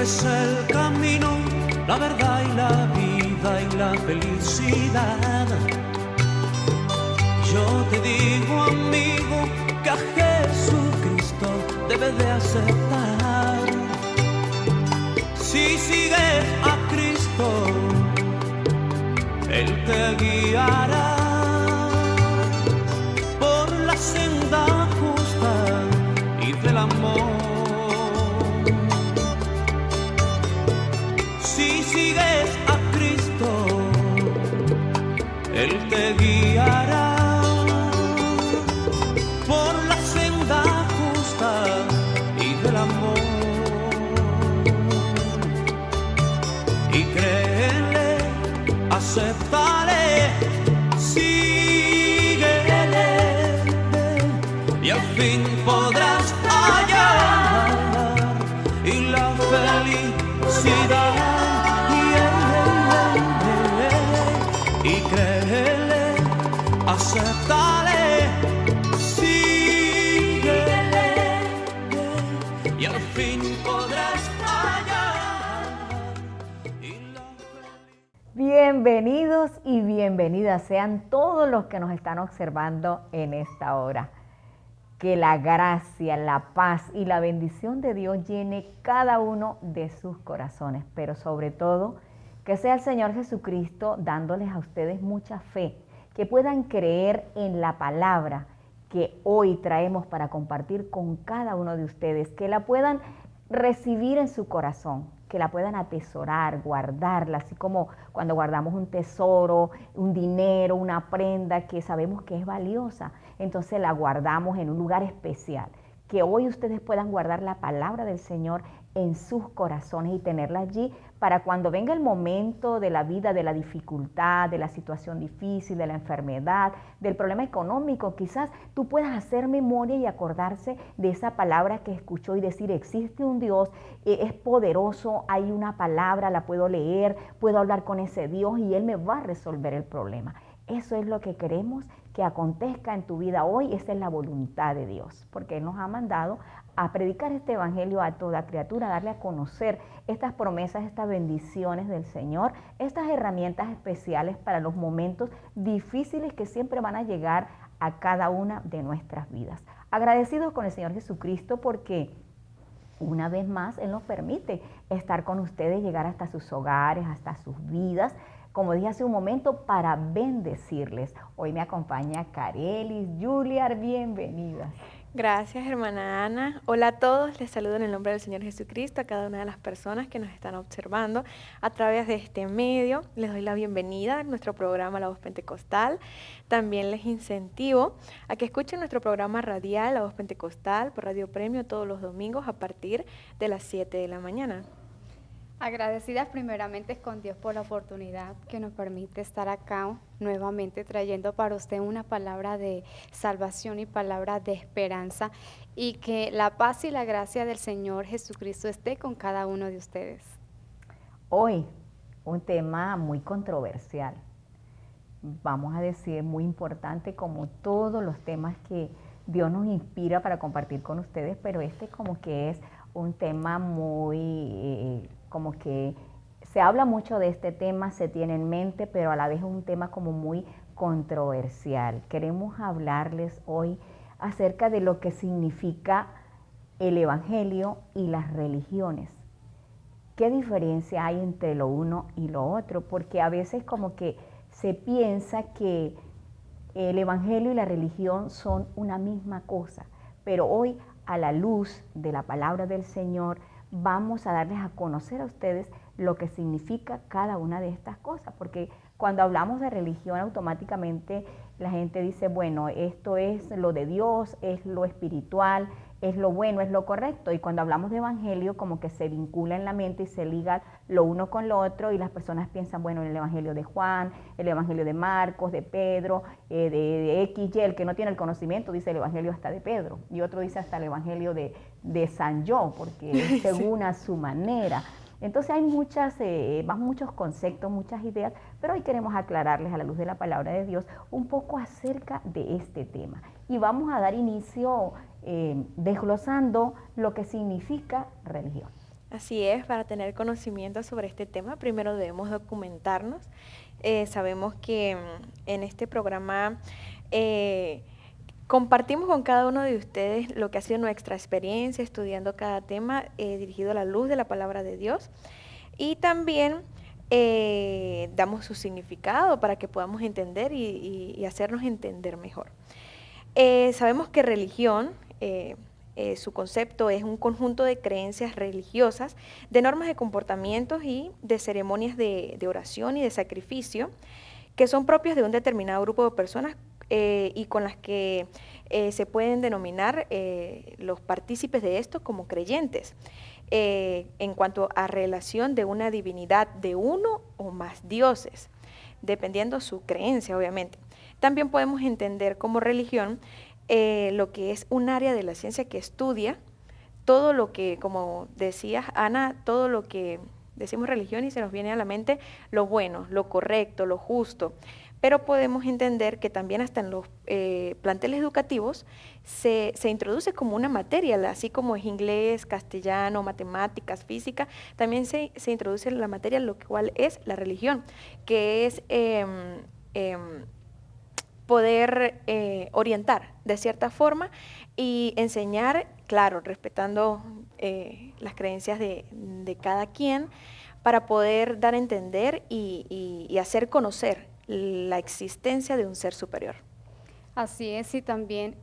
es el camino, la verdad y la vida y la felicidad. Yo te digo, amigo, que a Jesucristo debes de aceptar. Si sigues a Cristo, Él te guiará por la senda justa y del amor. Si sigues a Cristo, Él te guiará por la senda justa y del amor. Y créele, acéptale, síguele, y al fin podrás hallar y la felicidad. Y créele, acéptale, síguele, y al fin podrás hallar. Bienvenidos y bienvenidas sean todos los que nos están observando en esta hora. Que la gracia, la paz y la bendición de Dios llene cada uno de sus corazones, pero sobre todo que sea el Señor Jesucristo dándoles a ustedes mucha fe, que puedan creer en la palabra que hoy traemos para compartir con cada uno de ustedes, que la puedan recibir en su corazón, que la puedan atesorar, guardarla, así como cuando guardamos un tesoro, un dinero, una prenda que sabemos que es valiosa, entonces la guardamos en un lugar especial. Que hoy ustedes puedan guardar la palabra del Señor en sus corazones y tenerla allí para cuando venga el momento de la vida, de la dificultad, de la situación difícil, de la enfermedad, del problema económico, quizás tú puedas hacer memoria y acordarse de esa palabra que escuchó y decir, existe un Dios, es poderoso, hay una palabra, la puedo leer, puedo hablar con ese Dios y Él me va a resolver el problema. Eso es lo que queremos que acontezca en tu vida hoy, esa es la voluntad de Dios, porque Él nos ha mandado a predicar este evangelio a toda criatura, a darle a conocer estas promesas, estas bendiciones del Señor, estas herramientas especiales para los momentos difíciles que siempre van a llegar a cada una de nuestras vidas. Agradecidos con el Señor Jesucristo porque una vez más Él nos permite estar con ustedes, llegar hasta sus hogares, hasta sus vidas, como dije hace un momento, para bendecirles. Hoy me acompaña Carelis, Juliar, bienvenidas. Gracias, hermana Ana. Hola a todos, les saludo en el nombre del Señor Jesucristo a cada una de las personas que nos están observando a través de este medio. Les doy la bienvenida a nuestro programa La Voz Pentecostal. También les incentivo a que escuchen nuestro programa radial La Voz Pentecostal por Radio Premio todos los domingos a partir de las 7 de la mañana. Agradecidas primeramente con Dios por la oportunidad que nos permite estar acá nuevamente trayendo para usted una palabra de salvación y palabra de esperanza, y que la paz y la gracia del Señor Jesucristo esté con cada uno de ustedes. Hoy un tema muy controversial, vamos a decir muy importante como todos los temas que Dios nos inspira para compartir con ustedes, pero este como que es un tema muy... como que se habla mucho de este tema, se tiene en mente, pero a la vez es un tema como muy controversial. Queremos hablarles hoy acerca de lo que significa el Evangelio y las religiones. ¿Qué diferencia hay entre lo uno y lo otro? Porque a veces como que se piensa que el Evangelio y la religión son una misma cosa, pero hoy a la luz de la palabra del Señor vamos a darles a conocer a ustedes lo que significa cada una de estas cosas, porque cuando hablamos de religión automáticamente la gente dice, bueno, esto es lo de Dios, es lo espiritual, es lo bueno, es lo correcto, y cuando hablamos de evangelio como que se vincula en la mente y se liga lo uno con lo otro, y las personas piensan, bueno, en el evangelio de Juan, el evangelio de Marcos, de Pedro, de X, Y, el que no tiene el conocimiento dice el evangelio hasta de Pedro, y otro dice hasta el evangelio de San Yo, porque es según a su manera. Entonces hay muchos conceptos, muchas ideas, pero hoy queremos aclararles a la luz de la palabra de Dios un poco acerca de este tema. Y vamos a dar inicio desglosando lo que significa religión. Así es, para tener conocimiento sobre este tema, primero debemos documentarnos. Sabemos que en este programa compartimos con cada uno de ustedes lo que ha sido nuestra experiencia estudiando cada tema dirigido a la luz de la palabra de Dios, y también damos su significado para que podamos entender y hacernos entender mejor. Sabemos que religión, su concepto es un conjunto de creencias religiosas, de normas de comportamientos y de ceremonias de oración y de sacrificio que son propios de un determinado grupo de personas y con las que se pueden denominar los partícipes de esto como creyentes, en cuanto a relación de una divinidad de uno o más dioses, dependiendo su creencia, obviamente. También podemos entender como religión lo que es un área de la ciencia que estudia todo lo que, como decías, Ana, todo lo que decimos religión y se nos viene a la mente lo bueno, lo correcto, lo justo. Pero podemos entender que también hasta en los planteles educativos se introduce como una materia, así como es inglés, castellano, matemáticas, física, también se introduce en la materia lo cual es la religión, que es poder orientar de cierta forma y enseñar, claro, respetando las creencias de cada quien, para poder dar a entender y hacer conocer la existencia de un ser superior. Así es, y también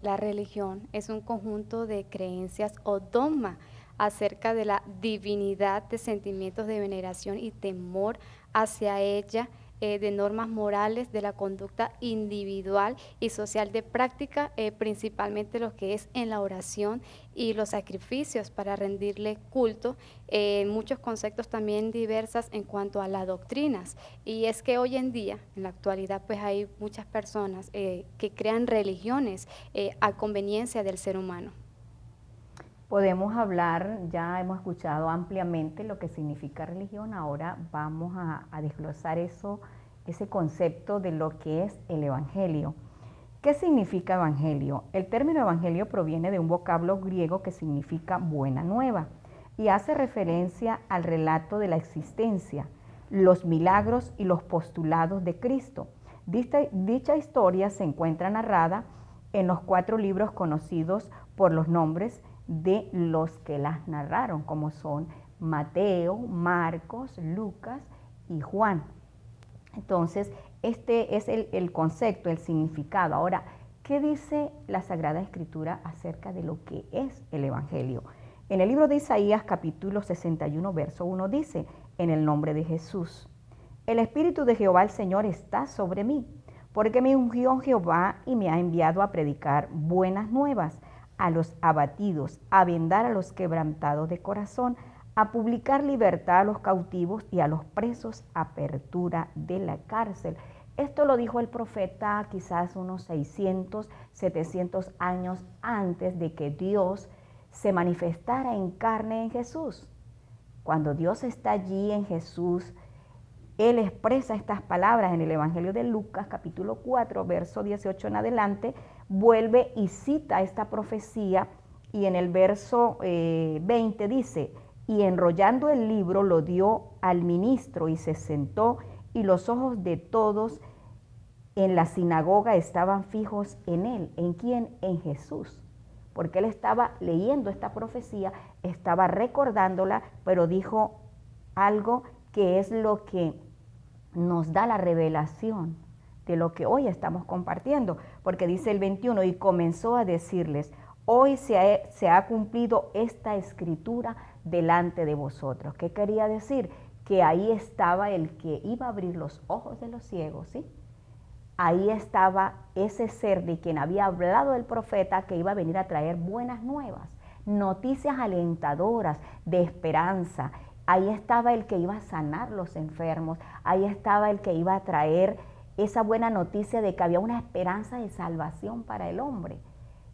la religión es un conjunto de creencias o dogma acerca de la divinidad, de sentimientos de veneración y temor hacia ella, de normas morales, de la conducta individual y social de práctica, principalmente lo que es en la oración y los sacrificios para rendirle culto, muchos conceptos también diversas en cuanto a las doctrinas. Y es que hoy en día, en la actualidad, pues hay muchas personas que crean religiones a conveniencia del ser humano. Podemos hablar, ya hemos escuchado ampliamente lo que significa religión, ahora vamos a desglosar ese concepto de lo que es el evangelio. ¿Qué significa evangelio? El término evangelio proviene de un vocablo griego que significa buena nueva y hace referencia al relato de la existencia, los milagros y los postulados de Cristo. Dicha historia se encuentra narrada en los 4 libros conocidos por los nombres de los que las narraron, como son Mateo, Marcos, Lucas y Juan. Entonces, este es el concepto, el significado. Ahora, ¿qué dice la Sagrada Escritura acerca de lo que es el Evangelio? En el libro de Isaías, capítulo 61, verso 1, dice, en el nombre de Jesús, el Espíritu de Jehová el Señor está sobre mí, porque me ungió Jehová y me ha enviado a predicar buenas nuevas a los abatidos, a vendar a los quebrantados de corazón, a publicar libertad a los cautivos y a los presos, apertura de la cárcel. Esto lo dijo el profeta quizás unos 600, 700 años antes de que Dios se manifestara en carne en Jesús. Cuando Dios está allí en Jesús, Él expresa estas palabras en el Evangelio de Lucas, capítulo 4, verso 18 en adelante, vuelve y cita esta profecía y en el verso 20 dice, y enrollando el libro lo dio al ministro y se sentó y los ojos de todos en la sinagoga estaban fijos en él. ¿En quién? En Jesús. Porque él estaba leyendo esta profecía, estaba recordándola, pero dijo algo que es lo que nos da la revelación de lo que hoy estamos compartiendo. Porque dice el 21, y comenzó a decirles, hoy se ha cumplido esta escritura delante de vosotros. ¿Qué quería decir? Que ahí estaba el que iba a abrir los ojos de los ciegos, ¿sí? Ahí estaba ese ser de quien había hablado el profeta que iba a venir a traer buenas nuevas, noticias alentadoras de esperanza. Ahí estaba el que iba a sanar los enfermos, ahí estaba el que iba a traer esa buena noticia de que había una esperanza de salvación para el hombre,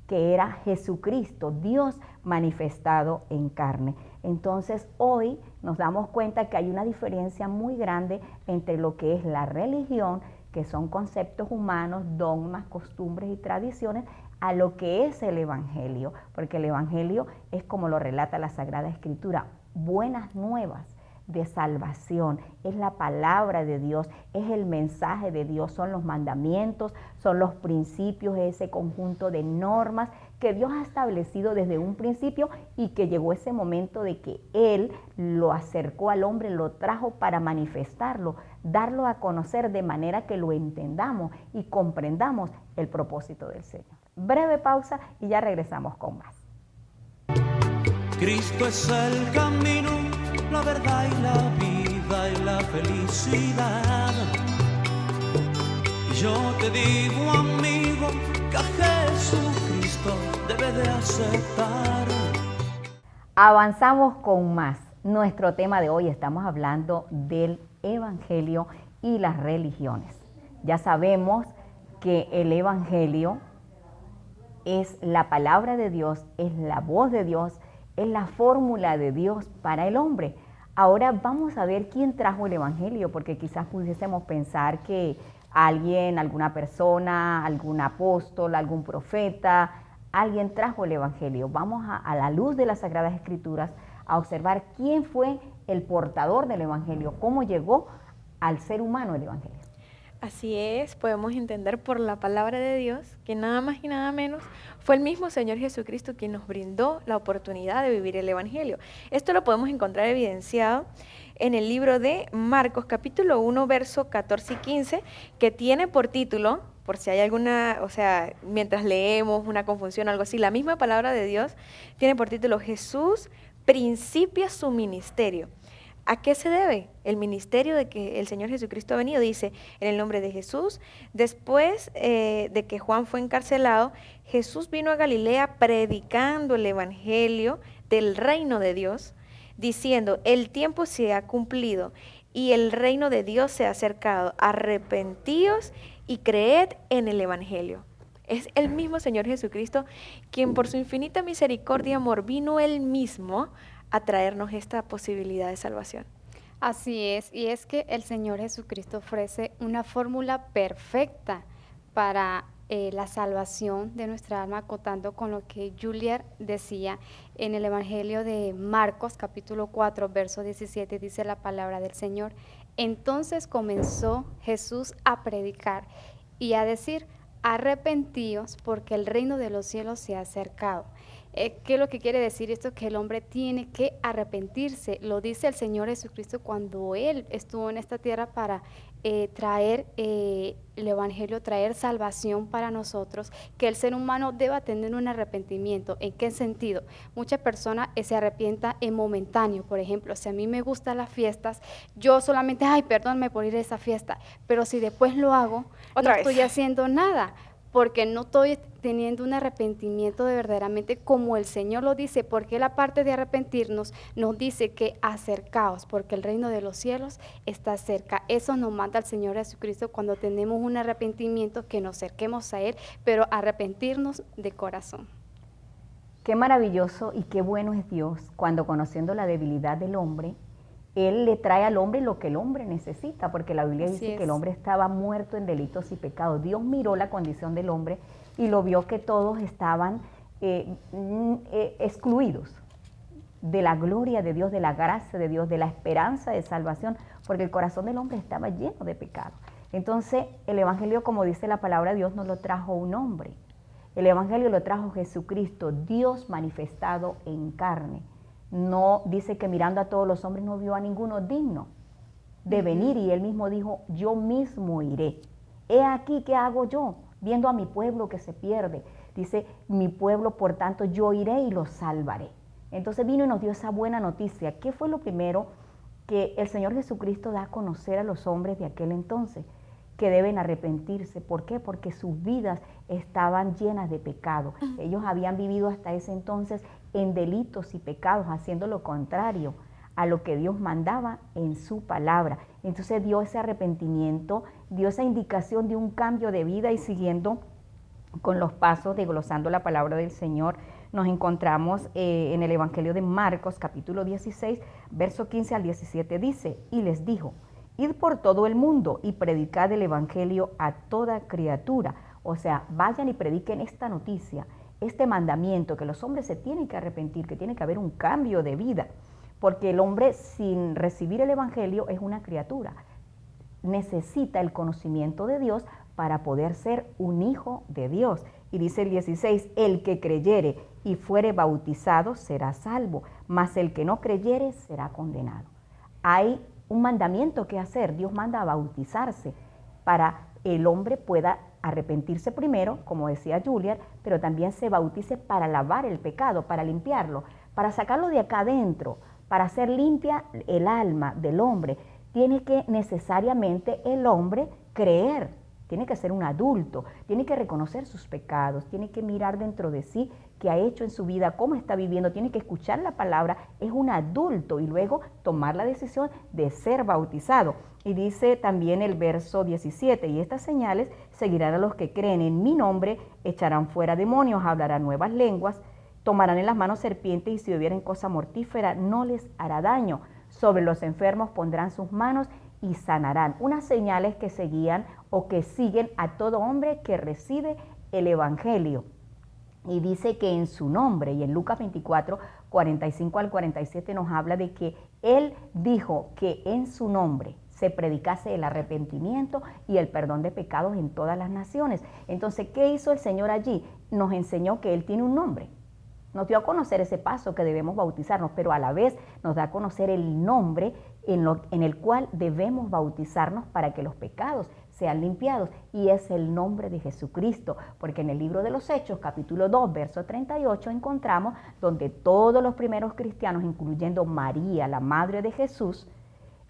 que era Jesucristo, Dios manifestado en carne. Entonces hoy nos damos cuenta que hay una diferencia muy grande entre lo que es la religión, que son conceptos humanos, dogmas, costumbres y tradiciones, a lo que es el Evangelio, porque el Evangelio es como lo relata la Sagrada Escritura, buenas nuevas de salvación, es la palabra de Dios, es el mensaje de Dios, son los mandamientos, son los principios, ese conjunto de normas que Dios ha establecido desde un principio y que llegó ese momento de que Él lo acercó al hombre, lo trajo para manifestarlo, darlo a conocer de manera que lo entendamos y comprendamos el propósito del Señor. Breve pausa y ya regresamos con más. Cristo es el camino, la verdad y la vida y la felicidad. Y yo te digo, amigo, que a Jesucristo debe de aceptar. Avanzamos con más. Nuestro tema de hoy, estamos hablando del Evangelio y las religiones. Ya sabemos que el Evangelio es la palabra de Dios, es la voz de Dios, es la fórmula de Dios para el hombre. Ahora vamos a ver quién trajo el Evangelio, porque quizás pudiésemos pensar que alguien, alguna persona, algún apóstol, algún profeta, alguien trajo el Evangelio. Vamos a la luz de las Sagradas Escrituras a observar quién fue el portador del Evangelio, cómo llegó al ser humano el Evangelio. Así es, podemos entender por la palabra de Dios que nada más y nada menos fue el mismo Señor Jesucristo quien nos brindó la oportunidad de vivir el Evangelio. Esto lo podemos encontrar evidenciado en el libro de Marcos, capítulo 1, verso 14 y 15, que tiene por título, por si hay alguna, mientras leemos una confusión o algo así, la misma palabra de Dios tiene por título Jesús principia su ministerio. ¿A qué se debe el ministerio de que el Señor Jesucristo ha venido? Dice, en el nombre de Jesús, después de que Juan fue encarcelado, Jesús vino a Galilea predicando el evangelio del reino de Dios, diciendo, el tiempo se ha cumplido y el reino de Dios se ha acercado. Arrepentíos y creed en el evangelio. Es el mismo Señor Jesucristo quien por su infinita misericordia y amor vino Él mismo a traernos esta posibilidad de salvación. Así es, y es que el Señor Jesucristo ofrece una fórmula perfecta para la salvación de nuestra alma, acotando con lo que Juliet decía en el Evangelio de Marcos, capítulo 4, verso 17, dice la palabra del Señor. Entonces comenzó Jesús a predicar y a decir, arrepentíos porque el reino de los cielos se ha acercado. ¿Qué es lo que quiere decir esto? Que el hombre tiene que arrepentirse. Lo dice el Señor Jesucristo cuando Él estuvo en esta tierra para traer el Evangelio, traer salvación para nosotros, que el ser humano deba tener un arrepentimiento. ¿En qué sentido? Muchas personas se arrepientan en momentáneo. Por ejemplo, si a mí me gustan las fiestas, yo solamente, perdóname por ir a esa fiesta, pero si después lo hago, no estoy haciendo nada, porque no estoy teniendo un arrepentimiento de verdaderamente como el Señor lo dice, porque la parte de arrepentirnos nos dice que acercaos, porque el reino de los cielos está cerca. Eso nos manda el Señor Jesucristo cuando tenemos un arrepentimiento, que nos acerquemos a Él, pero arrepentirnos de corazón. Qué maravilloso y qué bueno es Dios cuando, conociendo la debilidad del hombre, Él le trae al hombre lo que el hombre necesita, porque la Biblia dice que el hombre estaba muerto en delitos y pecados. Dios miró la condición del hombre y lo vio que todos estaban excluidos de la gloria de Dios, de la gracia de Dios, de la esperanza de salvación, porque el corazón del hombre estaba lleno de pecado. Entonces, el Evangelio, como dice la palabra de Dios, no lo trajo un hombre. El Evangelio lo trajo Jesucristo, Dios manifestado en carne. No dice que mirando a todos los hombres no vio a ninguno digno de venir, y Él mismo dijo, yo mismo iré. He aquí, ¿qué hago yo? Viendo a mi pueblo que se pierde. Dice, mi pueblo, por tanto, yo iré y lo salvaré. Entonces vino y nos dio esa buena noticia. ¿Qué fue lo primero que el Señor Jesucristo da a conocer a los hombres de aquel entonces? Que deben arrepentirse. ¿Por qué? Porque sus vidas estaban llenas de pecado. Ellos habían vivido hasta ese entonces en delitos y pecados, haciendo lo contrario a lo que Dios mandaba en su palabra. Entonces dio ese arrepentimiento, dio esa indicación de un cambio de vida, y siguiendo con los pasos, desglosando la palabra del Señor, nos encontramos en el Evangelio de Marcos, capítulo 16, verso 15 al 17, dice, y les dijo, id por todo el mundo y predicad el Evangelio a toda criatura. O sea, vayan y prediquen esta noticia, este mandamiento, que los hombres se tienen que arrepentir, que tiene que haber un cambio de vida. porque el hombre sin recibir el Evangelio es una criatura. Necesita el conocimiento de Dios para poder ser un hijo de Dios. Y dice el 16, el que creyere y fuere bautizado será salvo, mas el que no creyere será condenado. Hay un mandamiento que hacer. Dios manda a bautizarse para el hombre pueda arrepentirse primero, como decía Juliet, pero también se bautice para lavar el pecado, para limpiarlo, para sacarlo de acá adentro, para hacer limpia el alma del hombre. Tiene que necesariamente el hombre creer, tiene que ser un adulto, tiene que reconocer sus pecados, tiene que mirar dentro de sí qué ha hecho en su vida, cómo está viviendo, tiene que escuchar la palabra, es un adulto y luego tomar la decisión de ser bautizado. Y dice también el verso 17, y estas señales seguirán a los que creen en mi nombre, echarán fuera demonios, hablarán nuevas lenguas, tomarán en las manos serpientes y si bebieren cosa mortífera no les hará daño. Sobre los enfermos pondrán sus manos y sanarán. Unas señales que seguían o que siguen a todo hombre que recibe el Evangelio. Y dice que en su nombre, y en Lucas 24, 45 al 47 nos habla de que Él dijo que en su nombre se predicase el arrepentimiento y el perdón de pecados en todas las naciones. Entonces, ¿qué hizo el Señor allí? Nos enseñó que Él tiene un nombre. Nos dio a conocer ese paso que debemos bautizarnos, pero a la vez nos da a conocer el nombre en el cual debemos bautizarnos para que los pecados sean limpiados, y es el nombre de Jesucristo, porque en el libro de los Hechos, capítulo 2, verso 38, encontramos donde todos los primeros cristianos, incluyendo María, la madre de Jesús,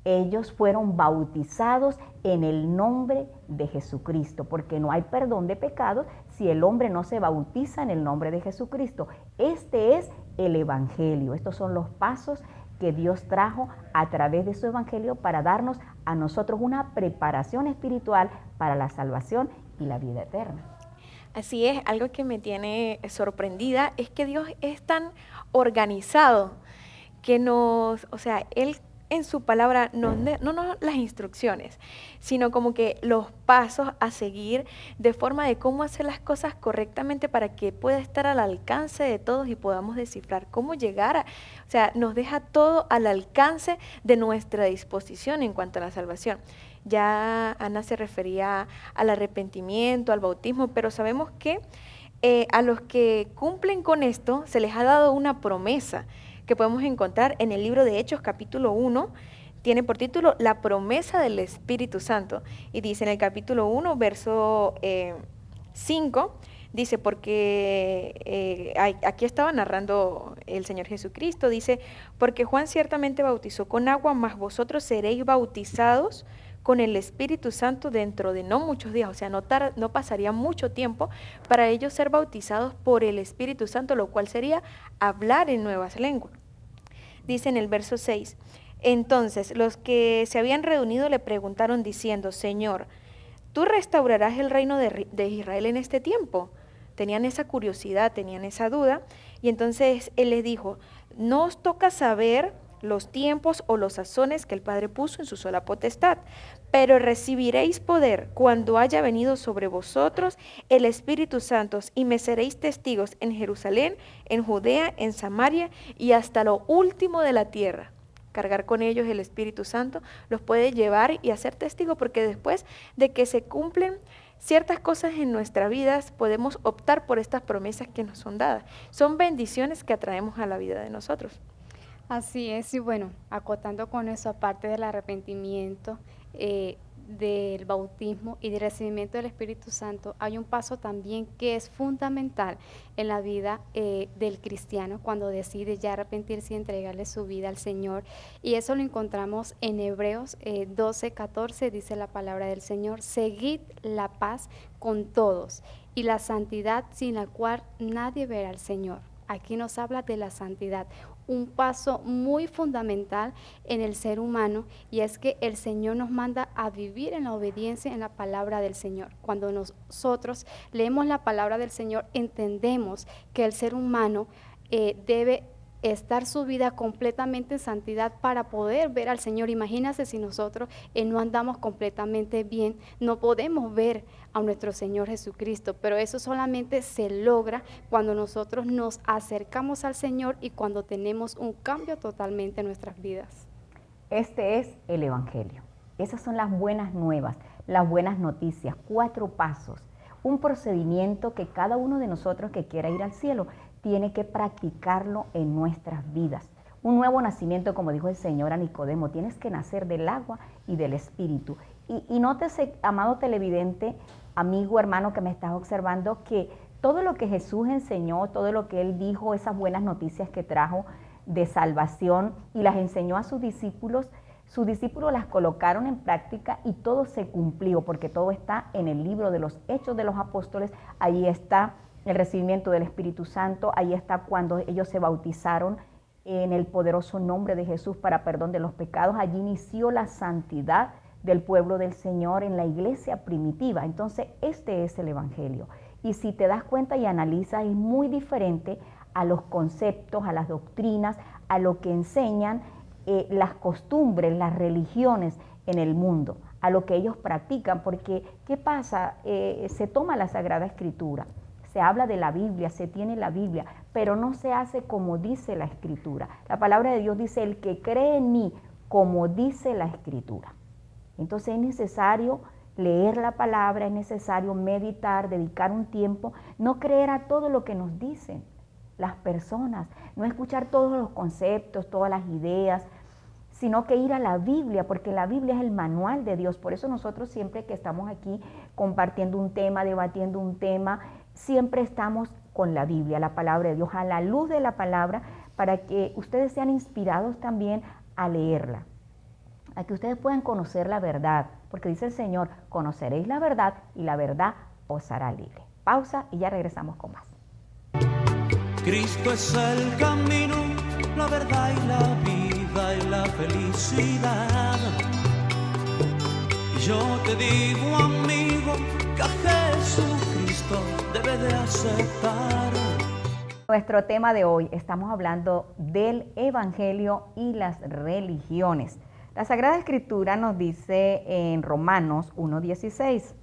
ellos fueron bautizados en el nombre de Jesucristo, porque no hay perdón de pecados si el hombre no se bautiza en el nombre de Jesucristo. Este es el Evangelio, estos son los pasos que Dios trajo a través de su Evangelio para darnos a nosotros una preparación espiritual para la salvación y la vida eterna. Así es, algo que me tiene sorprendida es que Dios es tan organizado que Él en su palabra no las instrucciones, sino como que los pasos a seguir de forma de cómo hacer las cosas correctamente para que pueda estar al alcance de todos y podamos descifrar cómo llegar nos deja todo al alcance de nuestra disposición en cuanto a la salvación. Ya Ana se refería al arrepentimiento, al bautismo, pero sabemos que a los que cumplen con esto se les ha dado una promesa que podemos encontrar en el libro de Hechos, capítulo 1, tiene por título La promesa del Espíritu Santo. Y dice en el capítulo 1, verso 5, dice, porque aquí estaba narrando el Señor Jesucristo, dice, porque Juan ciertamente bautizó con agua, mas vosotros seréis bautizados con el Espíritu Santo dentro de no muchos días, no pasaría mucho tiempo para ellos ser bautizados por el Espíritu Santo, lo cual sería hablar en nuevas lenguas. Dice en el verso 6, entonces los que se habían reunido le preguntaron diciendo, Señor, ¿tú restaurarás el reino de Israel en este tiempo? Tenían esa curiosidad, tenían esa duda, y entonces Él les dijo, no os toca saber los tiempos o los sazones que el Padre puso en su sola potestad, pero recibiréis poder cuando haya venido sobre vosotros el Espíritu Santo y me seréis testigos en Jerusalén, en Judea, en Samaria y hasta lo último de la tierra. Cargar con ellos el Espíritu Santo los puede llevar y hacer testigos, porque después de que se cumplen ciertas cosas en nuestras vidas podemos optar por estas promesas que nos son dadas. Son bendiciones que atraemos a la vida de nosotros. Así es, y bueno, acotando con eso, aparte del arrepentimiento, del bautismo y del recibimiento del Espíritu Santo, hay un paso también que es fundamental en la vida del cristiano cuando decide ya arrepentirse y entregarle su vida al Señor, y eso lo encontramos en Hebreos 12:14, dice la palabra del Señor, seguid la paz con todos y la santidad sin la cual nadie verá al Señor. Aquí nos habla de la santidad, un paso muy fundamental en el ser humano, y es que el Señor nos manda a vivir en la obediencia en la palabra del Señor. Cuando nosotros leemos la palabra del Señor, entendemos que el ser humano debe estar su vida completamente en santidad para poder ver al Señor. Imagínense si nosotros no andamos completamente bien, no podemos ver a nuestro Señor Jesucristo, pero eso solamente se logra cuando nosotros nos acercamos al Señor y cuando tenemos un cambio totalmente en nuestras vidas. Este es el Evangelio. Esas son las buenas nuevas, las buenas noticias, 4 pasos, un procedimiento que cada uno de nosotros que quiera ir al cielo tiene que practicarlo en nuestras vidas. Un nuevo nacimiento, como dijo el Señor a Nicodemo, tienes que nacer del agua y del Espíritu. Y nótese, amado televidente, amigo, hermano que me estás observando, que todo lo que Jesús enseñó, todo lo que Él dijo, esas buenas noticias que trajo de salvación y las enseñó a sus discípulos las colocaron en práctica y todo se cumplió, porque todo está en el libro de los Hechos de los Apóstoles. Ahí está el recibimiento del Espíritu Santo, ahí está cuando ellos se bautizaron en el poderoso nombre de Jesús para perdón de los pecados. Allí inició la santidad del pueblo del Señor en la iglesia primitiva. Entonces, este es el Evangelio. Y si te das cuenta y analizas, es muy diferente a los conceptos, a las doctrinas, a lo que enseñan las costumbres, las religiones en el mundo, a lo que ellos practican, porque ¿qué pasa? Se toma la Sagrada Escritura, se habla de la Biblia, se tiene la Biblia, pero no se hace como dice la Escritura. La palabra de Dios dice, el que cree en mí, como dice la Escritura. Entonces es necesario leer la palabra, es necesario meditar, dedicar un tiempo, no creer a todo lo que nos dicen las personas, no escuchar todos los conceptos, todas las ideas, sino que ir a la Biblia, porque la Biblia es el manual de Dios. Por eso nosotros siempre que estamos aquí compartiendo un tema, debatiendo un tema, siempre estamos con la Biblia, la palabra de Dios, a la luz de la palabra, para que ustedes sean inspirados también a leerla, a que ustedes puedan conocer la verdad, porque dice el Señor, conoceréis la verdad y la verdad os hará libre. Pausa y ya regresamos con más. Cristo es el camino, la verdad y la vida y la felicidad. Y yo te digo, amigo, que a Jesucristo debes de aceptar. Nuestro tema de hoy, estamos hablando del Evangelio y las religiones. La Sagrada Escritura nos dice en Romanos 1:16,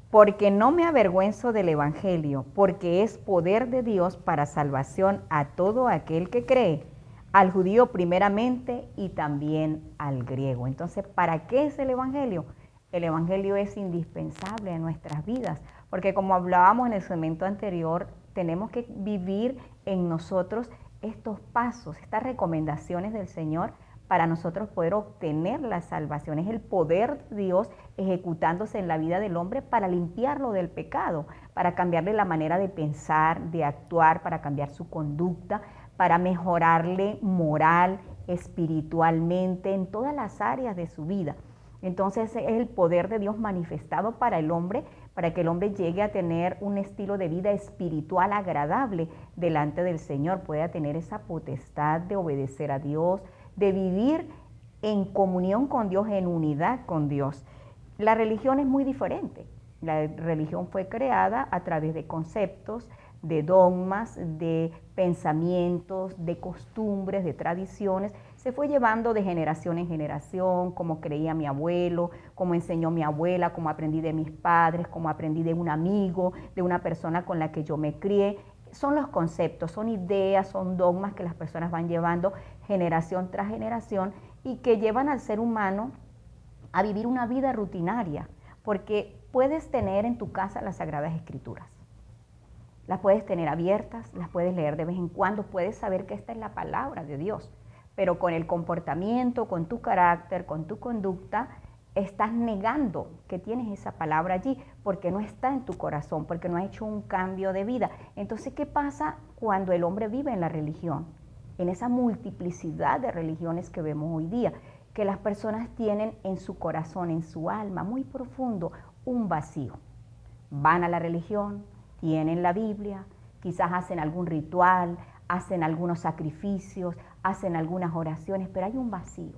porque no me avergüenzo del Evangelio, porque es poder de Dios para salvación a todo aquel que cree, al judío primeramente y también al griego. Entonces, ¿para qué es el Evangelio? El Evangelio es indispensable en nuestras vidas, porque como hablábamos en el segmento anterior, tenemos que vivir en nosotros estos pasos, estas recomendaciones del Señor para nosotros poder obtener la salvación. Es el poder de Dios ejecutándose en la vida del hombre para limpiarlo del pecado, para cambiarle la manera de pensar, de actuar, para cambiar su conducta, para mejorarle moral, espiritualmente, en todas las áreas de su vida. Entonces es el poder de Dios manifestado para el hombre, para que el hombre llegue a tener un estilo de vida espiritual agradable delante del Señor, pueda tener esa potestad de obedecer a Dios, de vivir en comunión con Dios, en unidad con Dios. La religión es muy diferente. La religión fue creada a través de conceptos, de dogmas, de pensamientos, de costumbres, de tradiciones. Se fue llevando de generación en generación, como creía mi abuelo, como enseñó mi abuela, como aprendí de mis padres, como aprendí de un amigo, de una persona con la que yo me crié. Son los conceptos, son ideas, son dogmas que las personas van llevando generación tras generación y que llevan al ser humano a vivir una vida rutinaria, porque puedes tener en tu casa las Sagradas Escrituras. Las puedes tener abiertas, las puedes leer de vez en cuando, puedes saber que esta es la palabra de Dios, pero con el comportamiento, con tu carácter, con tu conducta, estás negando que tienes esa palabra allí porque no está en tu corazón, porque no has hecho un cambio de vida. Entonces, ¿qué pasa cuando el hombre vive en la religión? En esa multiplicidad de religiones que vemos hoy día, que las personas tienen en su corazón, en su alma, muy profundo, un vacío. Van a la religión, tienen la Biblia, quizás hacen algún ritual, hacen algunos sacrificios, hacen algunas oraciones, pero hay un vacío.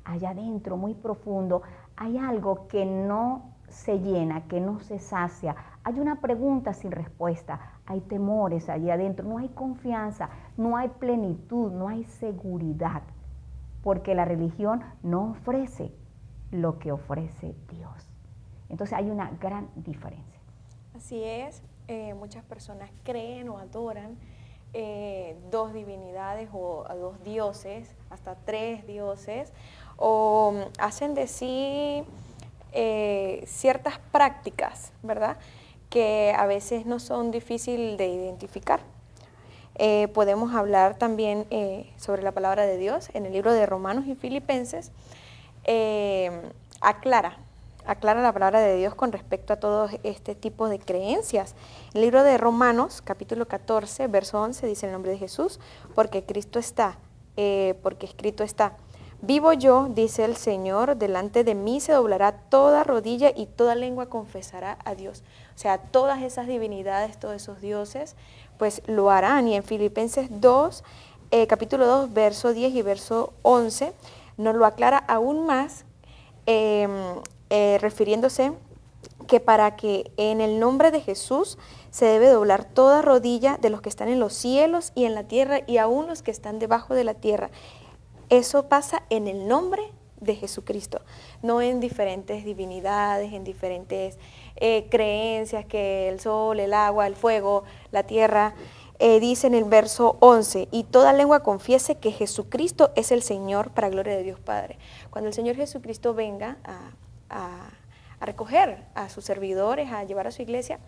Allá adentro, muy profundo, hay algo que no se llena, que no se sacia. Hay una pregunta sin respuesta, hay temores allí adentro, no hay confianza, no hay plenitud, no hay seguridad, porque la religión no ofrece lo que ofrece Dios. Entonces hay una gran diferencia. Así es, muchas personas creen o adoran dos divinidades o a dos dioses, hasta tres dioses, o hacen de sí ciertas prácticas, ¿verdad?, que a veces no son difíciles de identificar. Podemos hablar también sobre la palabra de Dios en el libro de Romanos y Filipenses. Aclara la palabra de Dios con respecto a todo este tipo de creencias. El libro de Romanos, capítulo 14, verso 11, dice en el nombre de Jesús, porque Cristo está, porque escrito está, vivo yo, dice el Señor, delante de mí se doblará toda rodilla y toda lengua confesará a Dios. O sea, todas esas divinidades, todos esos dioses, pues lo harán. Y en Filipenses 2, capítulo 2, verso 10 y verso 11, nos lo aclara aún más, refiriéndose que para que en el nombre de Jesús se debe doblar toda rodilla de los que están en los cielos y en la tierra y aún los que están debajo de la tierra. Eso pasa en el nombre de Jesucristo, no en diferentes divinidades, en diferentes creencias que el sol, el agua, el fuego, la tierra. Dice en el verso 11, y toda lengua confiese que Jesucristo es el Señor para gloria de Dios Padre. Cuando el Señor Jesucristo venga a recoger a sus servidores, a llevar a su iglesia,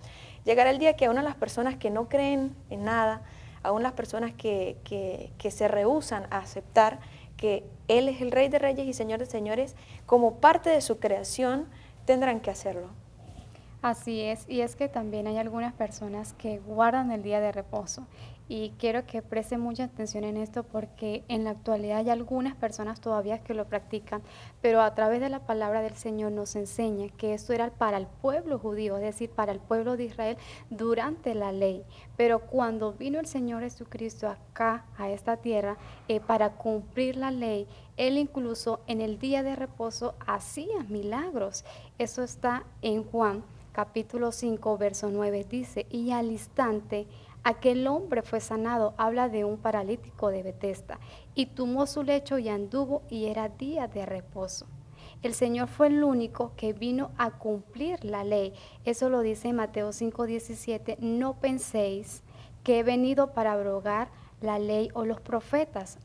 llegará el día que aún a las personas que no creen en nada, aún las personas que se rehúsan a aceptar que Él es el Rey de Reyes y Señor de Señores, como parte de su creación, tendrán que hacerlo. Así es, y es que también hay algunas personas que guardan el día de reposo y quiero que presten mucha atención en esto porque en la actualidad hay algunas personas todavía que lo practican, pero a través de la palabra del Señor nos enseña que esto era para el pueblo judío, es decir, para el pueblo de Israel durante la ley, pero cuando vino el Señor Jesucristo acá, a esta tierra, para cumplir la ley, Él incluso en el día de reposo hacía milagros. Eso está en Juan capítulo 5, verso 9, dice, y al instante aquel hombre fue sanado, habla de un paralítico de Betesda, y tomó su lecho y anduvo, y era día de reposo. El Señor fue el único que vino a cumplir la ley. Eso lo dice en Mateo 5, 17, no penséis que he venido para abrogar la ley o los profetas.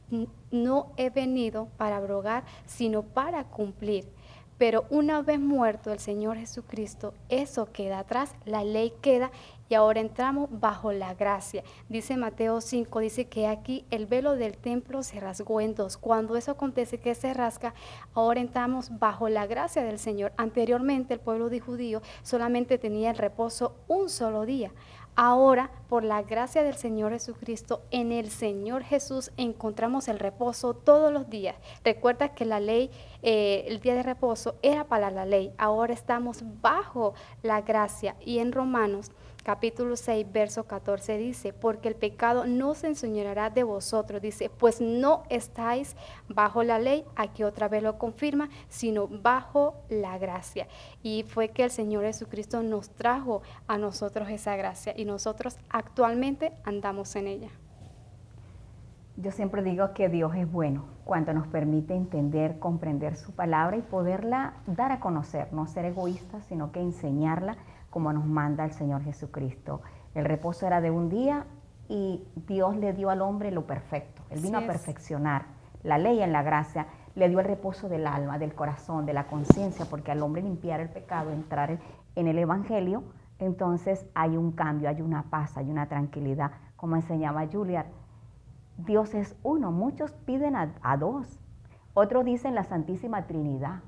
No he venido para abrogar, sino para cumplir. Pero una vez muerto el Señor Jesucristo, eso queda atrás, la ley queda y ahora entramos bajo la gracia. Dice Mateo 5, dice que aquí el velo del templo se rasgó en dos. Cuando eso acontece que se rasga, ahora entramos bajo la gracia del Señor. Anteriormente el pueblo de judío solamente tenía el reposo un solo día. Ahora, por la gracia del Señor Jesucristo, en el Señor Jesús encontramos el reposo todos los días. Recuerda que la ley, el día de reposo era para la ley. Ahora estamos bajo la gracia. Y en Romanos capítulo 6, verso 14 dice, porque el pecado no se enseñoreará de vosotros, dice, pues no estáis bajo la ley, aquí otra vez lo confirma, sino bajo la gracia. Y fue que el Señor Jesucristo nos trajo a nosotros esa gracia y nosotros actualmente andamos en ella. Yo siempre digo que Dios es bueno cuando nos permite entender, comprender su palabra y poderla dar a conocer, no ser egoístas, sino que enseñarla como nos manda el Señor Jesucristo. El reposo era de un día y Dios le dio al hombre lo perfecto. Él vino a perfeccionar la ley en la gracia, le dio el reposo del alma, del corazón, de la conciencia, porque al hombre limpiar el pecado, entrar en el Evangelio, entonces hay un cambio, hay una paz, hay una tranquilidad. Como enseñaba Julia, Dios es uno, muchos piden a dos, otros dicen la Santísima Trinidad.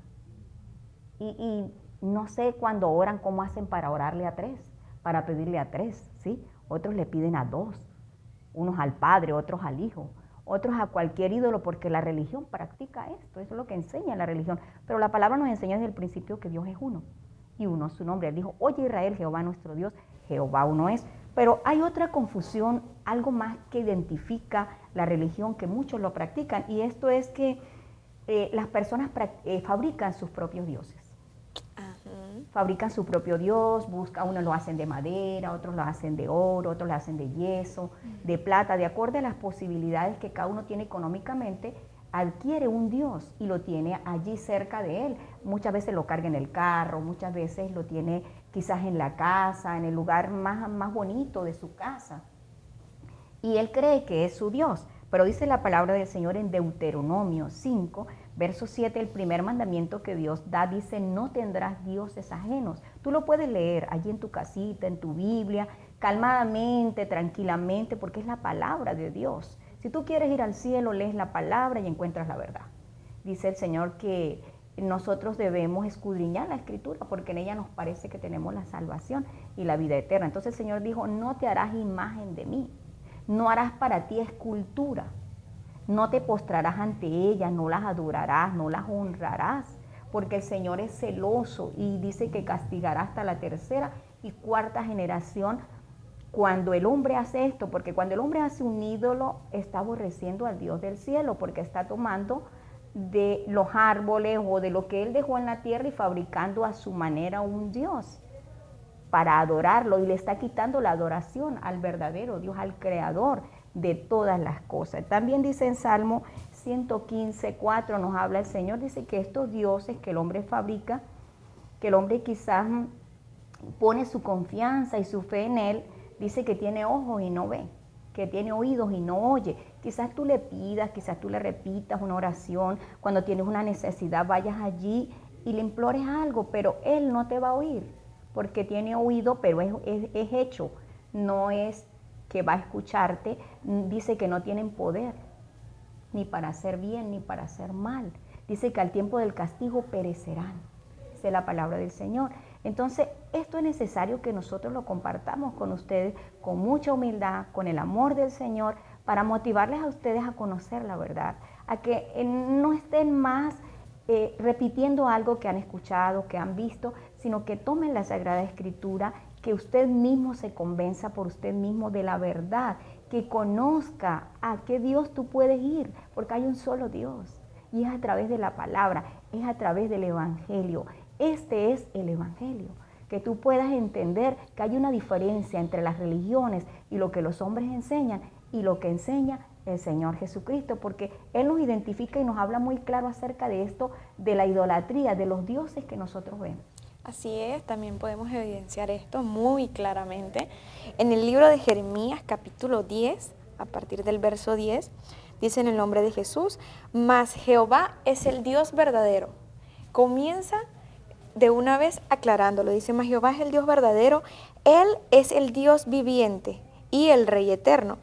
Y no sé cuando oran cómo hacen para orarle a tres, para pedirle a tres, ¿sí? Otros le piden a dos, unos al Padre, otros al Hijo, otros a cualquier ídolo, porque la religión practica esto, eso es lo que enseña la religión. Pero la palabra nos enseña desde el principio que Dios es uno, y uno es su nombre. Él dijo, oye Israel, Jehová nuestro Dios, Jehová uno es. Pero hay otra confusión, algo más que identifica la religión, que muchos lo practican, y esto es que las personas fabrican sus propios dioses. fabrican su propio Dios, unos lo hacen de madera, otros lo hacen de oro, otros lo hacen de yeso, de plata, de acuerdo a las posibilidades que cada uno tiene económicamente, adquiere un Dios y lo tiene allí cerca de él. Muchas veces lo carga en el carro, muchas veces lo tiene quizás en la casa, en el lugar más bonito de su casa. Y él cree que es su Dios. Pero dice la palabra del Señor en Deuteronomio 5, verso 7, el primer mandamiento que Dios da, dice, no tendrás dioses ajenos. Tú lo puedes leer allí en tu casita, en tu Biblia, calmadamente, tranquilamente, porque es la palabra de Dios. Si tú quieres ir al cielo, lees la palabra y encuentras la verdad. Dice el Señor que nosotros debemos escudriñar la Escritura, porque en ella nos parece que tenemos la salvación y la vida eterna. Entonces el Señor dijo, no te harás imagen de mí. No harás para ti escultura, no te postrarás ante ellas, no las adorarás, no las honrarás, porque el Señor es celoso y dice que castigará hasta la tercera y cuarta generación cuando el hombre hace esto, porque cuando el hombre hace un ídolo está aborreciendo al Dios del cielo, porque está tomando de los árboles o de lo que él dejó en la tierra y fabricando a su manera un Dios para adorarlo, y le está quitando la adoración al verdadero Dios, al creador de todas las cosas. También dice en Salmo 115:4 nos habla el Señor, dice que estos dioses que el hombre fabrica, que el hombre quizás pone su confianza y su fe en él, dice que tiene ojos y no ve, que tiene oídos y no oye. Quizás tú le pidas, quizás tú le repitas una oración, cuando tienes una necesidad vayas allí y le implores algo, pero él no te va a oír, porque tiene oído, pero es hecho, no es que va a escucharte. Dice que no tienen poder, ni para hacer bien, ni para hacer mal. Dice que al tiempo del castigo perecerán. Esa es la palabra del Señor. Entonces, esto es necesario que nosotros lo compartamos con ustedes, con mucha humildad, con el amor del Señor, para motivarles a ustedes a conocer la verdad, a que no estén más repitiendo algo que han escuchado, que han visto, sino que tomen la Sagrada Escritura, que usted mismo se convenza por usted mismo de la verdad, que conozca a qué Dios tú puedes ir, porque hay un solo Dios, y es a través de la palabra, es a través del Evangelio. Este es el Evangelio, que tú puedas entender que hay una diferencia entre las religiones y lo que los hombres enseñan y lo que enseña el Señor Jesucristo, porque Él nos identifica y nos habla muy claro acerca de esto, de la idolatría, de los dioses que nosotros vemos. Así es, también podemos evidenciar esto muy claramente. En el libro de Jeremías, capítulo 10, a partir del verso 10, dice en el nombre de Jesús, mas Jehová es el Dios verdadero. Comienza de una vez aclarándolo, dice, mas Jehová es el Dios verdadero, Él es el Dios viviente y el Rey eterno.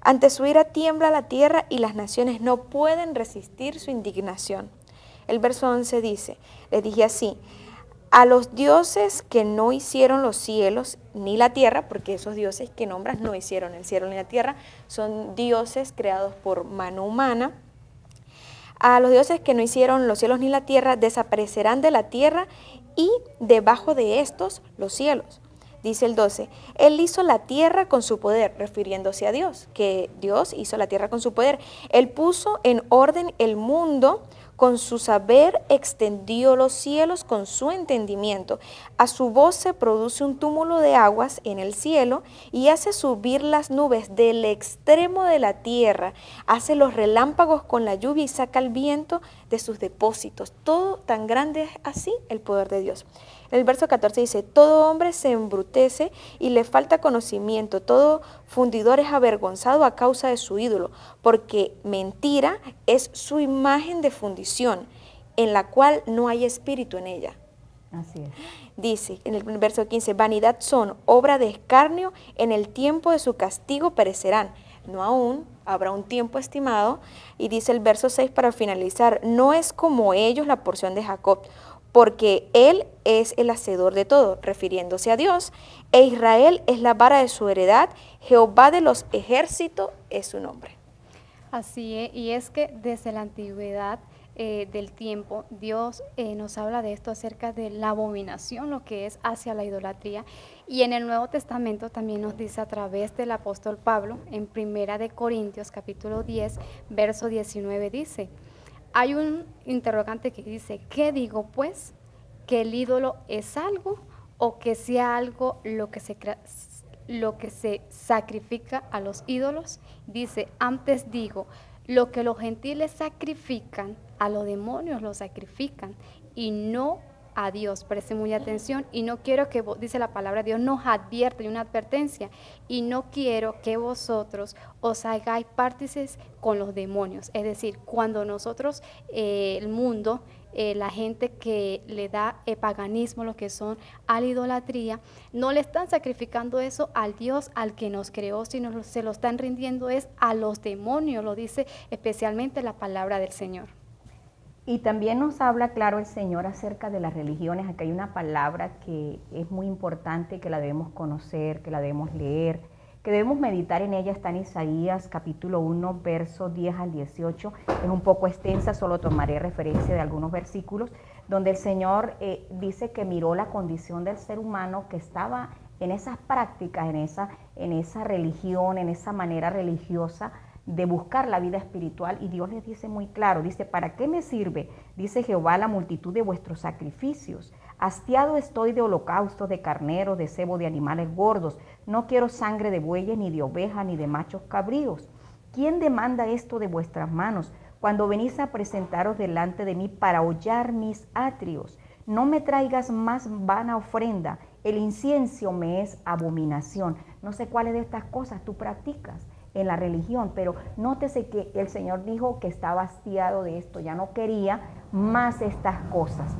Ante su ira tiembla la tierra y las naciones no pueden resistir su indignación. El verso 11 dice, les dije así, a los dioses que no hicieron los cielos ni la tierra, porque esos dioses que nombras no hicieron el cielo ni la tierra, son dioses creados por mano humana. A los dioses que no hicieron los cielos ni la tierra desaparecerán de la tierra y debajo de estos los cielos. Dice el 12, Él hizo la tierra con su poder, refiriéndose a Dios, que Dios hizo la tierra con su poder. Él puso en orden el mundo, con su saber extendió los cielos con su entendimiento. A su voz se produce un túmulo de aguas en el cielo y hace subir las nubes del extremo de la tierra. Hace los relámpagos con la lluvia y saca el viento de sus depósitos. Todo tan grande es así el poder de Dios. El verso 14 dice, todo hombre se embrutece y le falta conocimiento, todo fundidor es avergonzado a causa de su ídolo, porque mentira es su imagen de fundición, en la cual no hay espíritu en ella. Así es. Dice en el verso 15, vanidad son, obra de escarnio, en el tiempo de su castigo perecerán. No aún, habrá un tiempo estimado. Y dice el verso 6 para finalizar, no es como ellos la porción de Jacob, porque Él es el hacedor de todo, refiriéndose a Dios, e Israel es la vara de su heredad, Jehová de los ejércitos es su nombre. Así es, y es que desde la antigüedad del tiempo, Dios nos habla de esto acerca de la abominación, lo que es hacia la idolatría, y en el Nuevo Testamento también nos dice a través del apóstol Pablo, en Primera de Corintios, capítulo 10, verso 19, dice, hay un interrogante que dice, ¿qué digo pues? ¿Que el ídolo es algo o que sea algo lo que se sacrifica a los ídolos. Dice, antes digo, lo que los gentiles sacrifican, a los demonios lo sacrifican y no a Dios. Preste muy atención, y no quiero que, dice la palabra de Dios, nos advierte, y una advertencia, y no quiero que vosotros os hagáis partícipes con los demonios. Es decir, cuando nosotros, el mundo, la gente que le da paganismo, lo que son a la idolatría, no le están sacrificando eso al Dios al que nos creó, sino se lo están rindiendo es a los demonios, lo dice especialmente la palabra del Señor. Y también nos habla, claro, el Señor acerca de las religiones. Aquí hay una palabra que es muy importante, que la debemos conocer, que la debemos leer, que debemos meditar en ella. Está en Isaías capítulo 1, versos 10 al 18. Es un poco extensa, solo tomaré referencia de algunos versículos, donde el Señor dice que miró la condición del ser humano que estaba en esas prácticas, en esa religión, en esa manera religiosa de buscar la vida espiritual, y Dios les dice muy claro, dice, ¿para qué me sirve? Dice Jehová, la multitud de vuestros sacrificios. Hastiado estoy de holocaustos, de carneros, de cebo de animales gordos. No quiero sangre de bueyes, ni de ovejas, ni de machos cabríos. ¿Quién demanda esto de vuestras manos cuando venís a presentaros delante de mí para hollar mis atrios? No me traigas más vana ofrenda. El incienso me es abominación. No sé cuáles de estas cosas tú practicas en la religión, pero nótese que el Señor dijo que estaba hastiado de esto, ya no quería más estas cosas.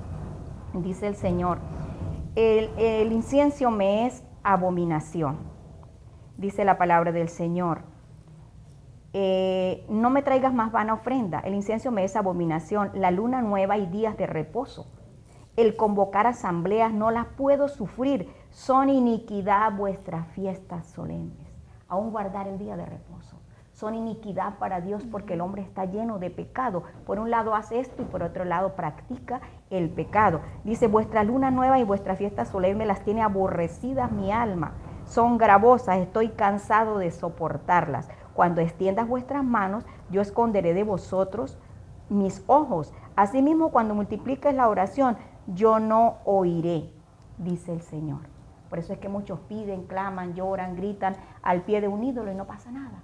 Dice el Señor, el incienso me es abominación, dice la palabra del Señor. No me traigas más vana ofrenda, el incienso me es abominación, la luna nueva y días de reposo. El convocar asambleas no las puedo sufrir, son iniquidad vuestras fiestas solemnes. Aún guardar el día de reposo son iniquidad para Dios, porque el hombre está lleno de pecado. Por un lado hace esto y por otro lado practica el pecado. Dice, vuestra luna nueva y vuestras fiestas solemnes las tiene aborrecidas mi alma. Son gravosas, estoy cansado de soportarlas. Cuando extiendas vuestras manos, yo esconderé de vosotros mis ojos. Asimismo, cuando multipliques la oración, yo no oiré, dice el Señor. Por eso es que muchos piden, claman, lloran, gritan al pie de un ídolo y no pasa nada.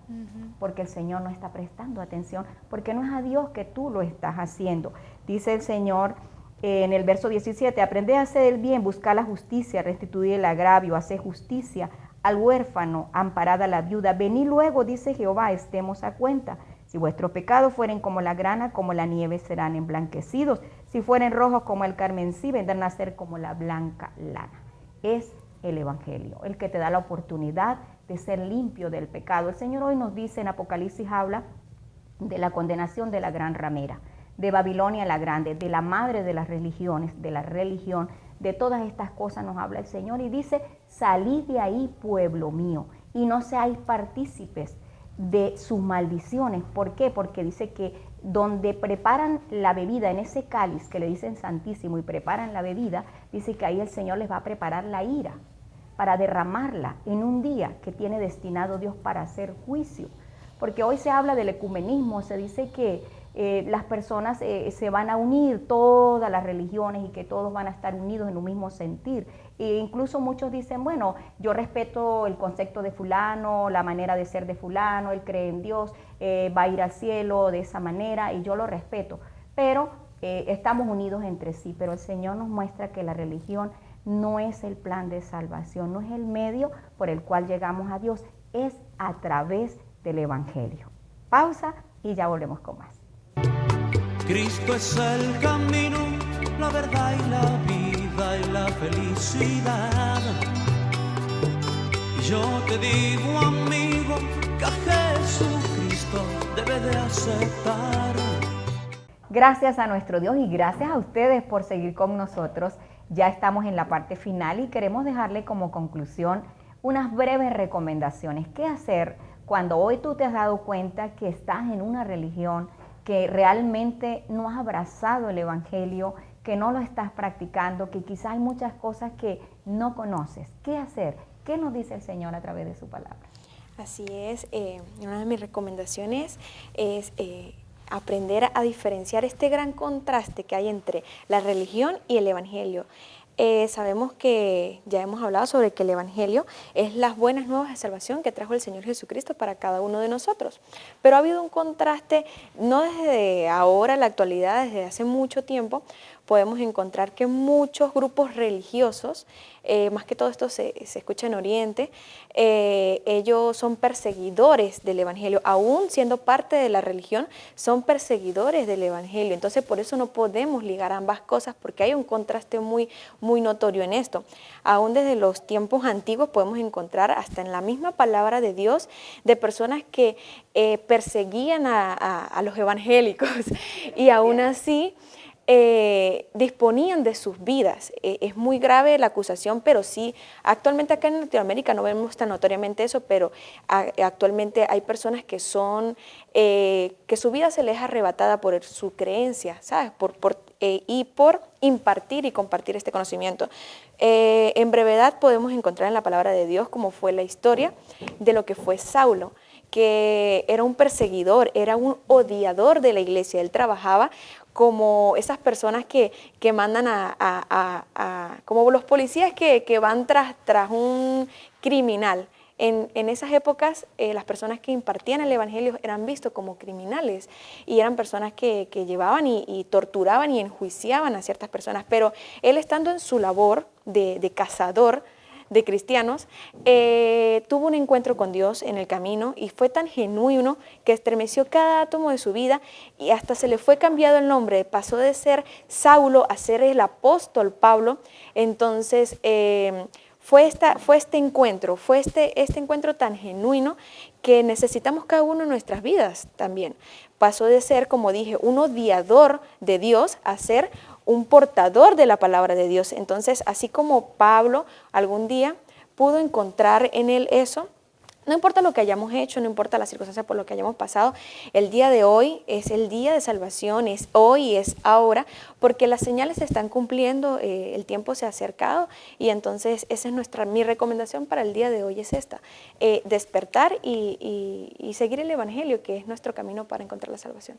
Porque el Señor no está prestando atención, porque no es a Dios que tú lo estás haciendo. Dice el Señor en el verso 17, aprended a hacer el bien, buscad la justicia, restituid el agravio, haced justicia al huérfano, amparad a la viuda. Venid luego, dice Jehová, estemos a cuenta. Si vuestros pecados fueren como la grana, como la nieve serán emblanquecidos. Si fueren rojos como el carmesí, vendrán a ser como la blanca lana. Es el Evangelio, el que te da la oportunidad de ser limpio del pecado. El Señor hoy nos dice en Apocalipsis, habla de la condenación de la gran ramera, de Babilonia la grande, de la madre de las religiones, de la religión, de todas estas cosas nos habla el Señor y dice, salid de ahí, pueblo mío, y no seáis partícipes de sus maldiciones. ¿Por qué? Porque dice que donde preparan la bebida, en ese cáliz que le dicen santísimo y preparan la bebida, dice que ahí el Señor les va a preparar la ira para derramarla en un día que tiene destinado Dios para hacer juicio. Porque hoy se habla del ecumenismo, se dice que las personas se van a unir, todas las religiones, y que todos van a estar unidos en un mismo sentir. E incluso muchos dicen, bueno, yo respeto el concepto de fulano, la manera de ser de fulano, él cree en Dios, va a ir al cielo de esa manera y yo lo respeto. Pero estamos unidos entre sí, pero el Señor nos muestra que la religión no es el plan de salvación, no es el medio por el cual llegamos a Dios, es a través del Evangelio. Pausa y ya volvemos con más. Cristo es el camino, la verdad y la vida y la felicidad. Y yo te digo, amigo, que a Jesucristo debes de aceptar. Gracias a nuestro Dios y gracias a ustedes por seguir con nosotros. Ya estamos en la parte final y queremos dejarle como conclusión unas breves recomendaciones. ¿Qué hacer cuando hoy tú te has dado cuenta que estás en una religión, que realmente no has abrazado el Evangelio, que no lo estás practicando, que quizás hay muchas cosas que no conoces? ¿Qué hacer? ¿Qué nos dice el Señor a través de su palabra? Así es, una de mis recomendaciones es aprender a diferenciar este gran contraste que hay entre la religión y el Evangelio. Sabemos que ya hemos hablado sobre que el Evangelio es las buenas nuevas de salvación que trajo el Señor Jesucristo para cada uno de nosotros. Pero ha habido un contraste, no desde ahora, en la actualidad, desde hace mucho tiempo, podemos encontrar que muchos grupos religiosos, más que todo esto se escucha en Oriente, ellos son perseguidores del Evangelio, aún siendo parte de la religión, son perseguidores del Evangelio. Entonces por eso no podemos ligar ambas cosas, porque hay un contraste muy notorio en esto. Aún desde los tiempos antiguos podemos encontrar hasta en la misma palabra de Dios de personas que perseguían a los evangélicos y aún así disponían de sus vidas. Es muy grave la acusación, pero sí, actualmente acá en Latinoamérica no vemos tan notoriamente eso, pero actualmente hay personas que son, que su vida se les es arrebatada por su creencia, ¿sabes? Y por impartir y compartir este conocimiento. En brevedad podemos encontrar en la palabra de Dios cómo fue la historia de lo que fue Saulo, que era un perseguidor, era un odiador de la iglesia. Él trabajaba como esas personas que mandan como los policías que van tras un criminal. En esas épocas, las personas que impartían el Evangelio eran vistos como criminales y eran personas que llevaban y torturaban y enjuiciaban a ciertas personas. Pero él, estando en su labor de cazador de cristianos, tuvo un encuentro con Dios en el camino y fue tan genuino que estremeció cada átomo de su vida y hasta se le fue cambiado el nombre, pasó de ser Saulo a ser el apóstol Pablo. Entonces fue este encuentro tan genuino que necesitamos cada uno en nuestras vidas también. Pasó de ser, como dije, un odiador de Dios a ser un portador de la palabra de Dios. Entonces, así como Pablo algún día pudo encontrar en él eso, no importa lo que hayamos hecho, no importa las circunstancias por lo que hayamos pasado, el día de hoy es el día de salvación, es hoy, es ahora, porque las señales se están cumpliendo, el tiempo se ha acercado y entonces esa es mi recomendación para el día de hoy es esta, despertar y seguir el Evangelio, que es nuestro camino para encontrar la salvación.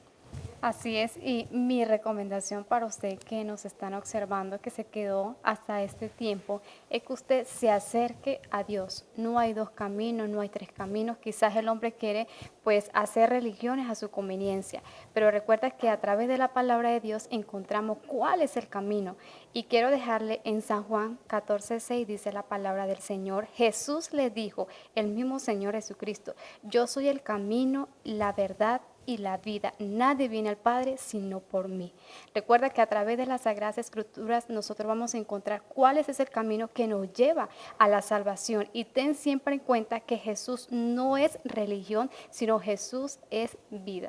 Así es, y mi recomendación para usted que nos están observando, que se quedó hasta este tiempo, es que usted se acerque a Dios. No hay dos caminos, no hay tres caminos. Quizás el hombre quiere pues hacer religiones a su conveniencia, pero recuerda que a través de la palabra de Dios encontramos cuál es el camino. Y quiero dejarle en San Juan 14:6, dice la palabra del Señor. Jesús le dijo, el mismo Señor Jesucristo, yo soy el camino, la verdad y la vida. Nadie viene al Padre sino por mí. Recuerda que a través de las Sagradas Escrituras nosotros vamos a encontrar cuál es ese camino que nos lleva a la salvación. Y ten siempre en cuenta que Jesús no es religión, sino Jesús es vida.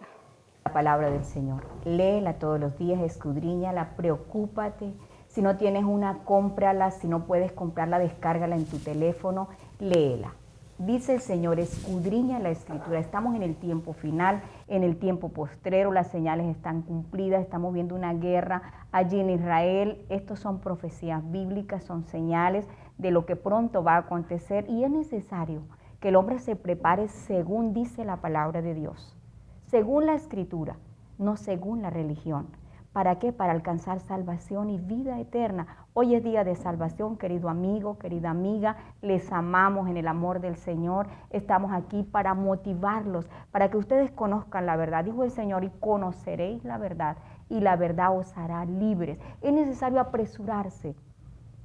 La palabra del Señor, léela todos los días, escudriñala, preocúpate. Si no tienes una, cómprala. Si no puedes comprarla, descárgala en tu teléfono, léela. Dice el Señor, escudriña la Escritura. Estamos en el tiempo final, en el tiempo postrero, las señales están cumplidas, estamos viendo una guerra allí en Israel. Estos son profecías bíblicas, son señales de lo que pronto va a acontecer y es necesario que el hombre se prepare según dice la palabra de Dios, según la Escritura, no según la religión. ¿Para qué? Para alcanzar salvación y vida eterna. Hoy es día de salvación, querido amigo, querida amiga. Les amamos en el amor del Señor. Estamos aquí para motivarlos, para que ustedes conozcan la verdad. Dijo el Señor, y conoceréis la verdad, y la verdad os hará libres. Es necesario apresurarse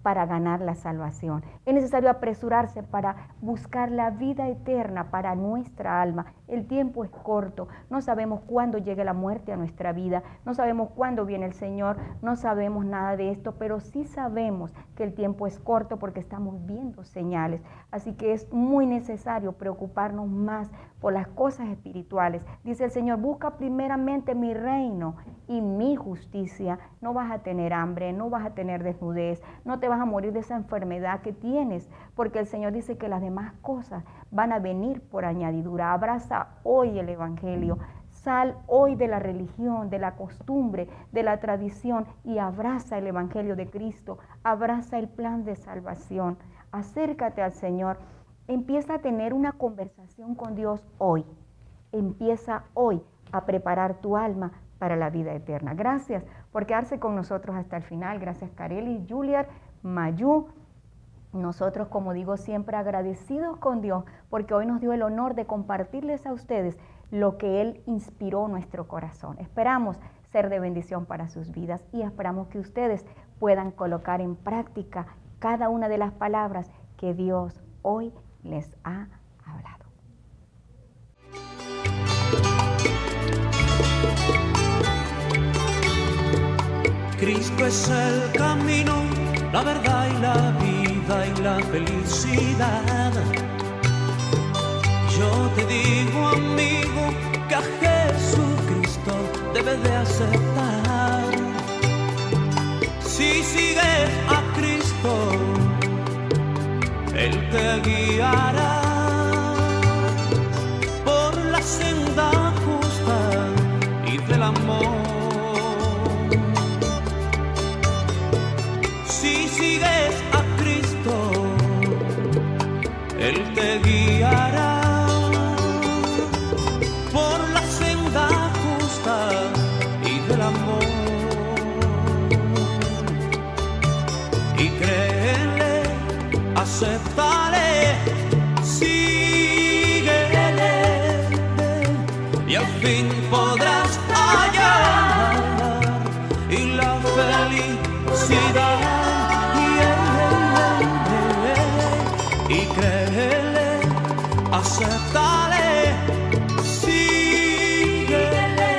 para ganar la salvación. Es necesario apresurarse para buscar la vida eterna para nuestra alma. El tiempo es corto, no sabemos cuándo llegue la muerte a nuestra vida, no sabemos cuándo viene el Señor, no sabemos nada de esto, pero sí sabemos que el tiempo es corto porque estamos viendo señales. Así que es muy necesario preocuparnos más por las cosas espirituales. Dice el Señor, busca primeramente mi reino y mi justicia. No vas a tener hambre, no vas a tener desnudez, no te vas a morir de esa enfermedad que tienes, porque el Señor dice que las demás cosas van a venir por añadidura. Abraza hoy el Evangelio, sal hoy de la religión, de la costumbre, de la tradición y abraza el Evangelio de Cristo, abraza el plan de salvación. Acércate al Señor, empieza a tener una conversación con Dios hoy, empieza hoy a preparar tu alma para la vida eterna. Gracias por quedarse con nosotros hasta el final. Gracias, Kareli y Juliet, Mayú. Nosotros, como digo siempre, agradecidos con Dios porque hoy nos dio el honor de compartirles a ustedes lo que Él inspiró nuestro corazón. Esperamos ser de bendición para sus vidas y esperamos que ustedes puedan colocar en práctica cada una de las palabras que Dios hoy les ha hablado. Cristo es el camino, la verdad y la vida y la felicidad. Yo te digo, amigo, que a Jesucristo debes de aceptar. Si sigues a Cristo, Él te guiará por la senda justa y del amor. Si sigues a Cristo, Él te guiará por la senda justa y del amor. Y créele, acéptale, síguele, y al fin podrás hallar y la felicidad. Y créele, acéptale, síguele,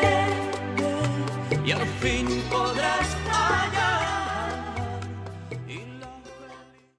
y al fin